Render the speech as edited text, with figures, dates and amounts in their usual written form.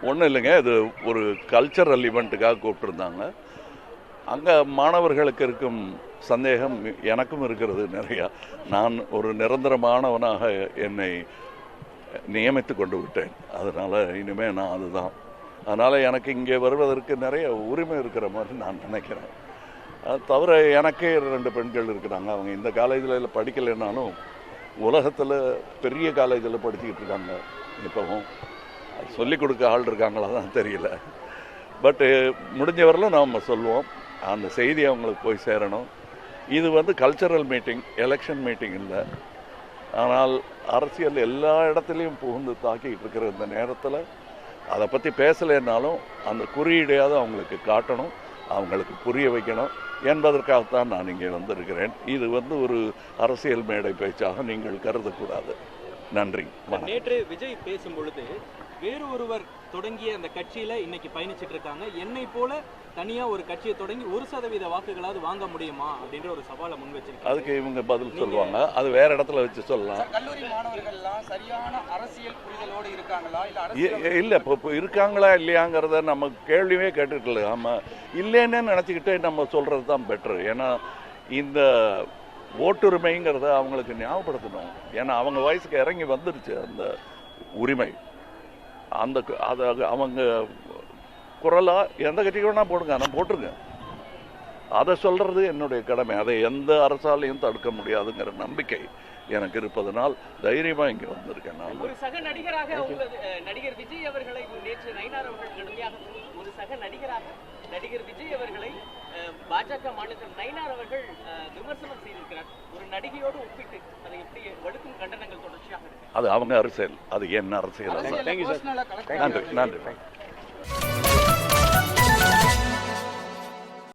ஒன்றும் இல்லைங்க, இது ஒரு கல்ச்சரல் ஈவெண்ட்டுக்காக கூப்பிட்டுருந்தாங்க. அங்கே மாணவர்களுக்கு இருக்கும் சந்தேகம் எனக்கும் இருக்கிறது நிறையா. நான் ஒரு நிரந்தரமானவனாக என்னை நியமித்து கொண்டு விட்டேன். அதனால் இனிமேல் நான் அதுதான். அதனால் எனக்கு இங்கே வருவதற்கு நிறைய உரிமை இருக்கிற மாதிரி நான் நினைக்கிறேன். அது தவிர எனக்கே 2 பெண்கள் இருக்கிறாங்க. அவங்க இந்த காலேஜில் படிக்கலைன்னாலும் உலகத்தில் பெரிய காலேஜில் படிச்சுக்கிட்டு இருக்காங்க. இப்போவும் சொல்லிக் கொடுக்க ஆள் இருக்காங்களா தான் தெரியல. பட்டு முடிஞ்சவரையிலும் நாம் சொல்லுவோம், அந்த செய்தி அவங்களுக்கு போய் சேரணும். இது கல்ச்சரல் மீட்டிங், எலெக்ஷன் மீட்டிங் இல்லை. ஆனால் அரசியல் எல்லா இடத்துலையும் புகுந்து தாக்கிட்டு இருக்கிற இந்த நேரத்தில் அதை பற்றி பேசலைன்னாலும் அந்த குறியீடையாவது அவங்களுக்கு காட்டணும், அவங்களுக்கு புரிய வைக்கணும் என்பதற்காகத்தான் நான் இங்கே வந்திருக்கிறேன். இது ஒரு அரசியல் மேடை பேச்சாக நீங்கள் கருதக்கூடாது. நன்றி. நேற்று விஜய் பேசும் பொழுது வேறு ஒருவர் தொடங்கிய அந்த கட்சியில இன்னைக்கு பயணிச்சுட்டு இருக்காங்க, என்னை போல தனியா ஒரு கட்சியை தொடங்கி 1% வாக்குகளாவது வாங்க முடியுமா அப்படின்ற ஒரு சவாலை முன் வச்சிருக்காங்க. அதுக்கு இவங்க பதில் சொல்லுவாங்க, அது வேற இடத்துல வச்சு சொல்லலாம். கல்லூரி மாணவர்கள்லாம் சரியான அரசியல் புரிதலோடு இருக்காங்களா இல்லை, இப்போ இருக்காங்களா இல்லையாங்கிறத நம்ம கேள்வியே கேட்டுட்டு இல்லை. ஆமாம், இல்லைன்னு நினச்சிக்கிட்டே நம்ம சொல்கிறது தான் பெட்ரு. ஏன்னா இந்த ஓட்டுரிமைங்கிறத அவங்களுக்கு ஞாபகப்படுத்தணும். ஏன்னா அவங்க வயசுக்கு இறங்கி வந்துடுச்சு அந்த உரிமை. அதை அவங்க குரலாக எந்த கட்சிக்கு வேணால் போடுங்க, நான் போட்டுருங்க. அதை சொல்கிறது என்னுடைய கடமை. அதை எந்த அரசாலையும் தடுக்க முடியாதுங்கிற நம்பிக்கை எனக்கு இருப்பதனால் தைரியமாக இங்கே வந்திருக்கேன். நான் ஒரு சக நடிகராக நடிகர் விஜய் அவர்களை நேற்று நயினார் அவர்கள் கடுமையாக ஒரு சக நடிகராக நடிகர் விஜய் அவர்களை பாஜக மாநிலம் நயினார் அவர்கள் விமர்சனம் செய்திருக்கிறார். ஒரு நடிகையோடு ஒப்பிட்டு அதை எப்படி வலுக்கும் கண்டனங்கள் தொடர்ச்சியாக இருக்கு. அது அவங்க அரசியல், அது என்ன அரசியல்? நன்றி.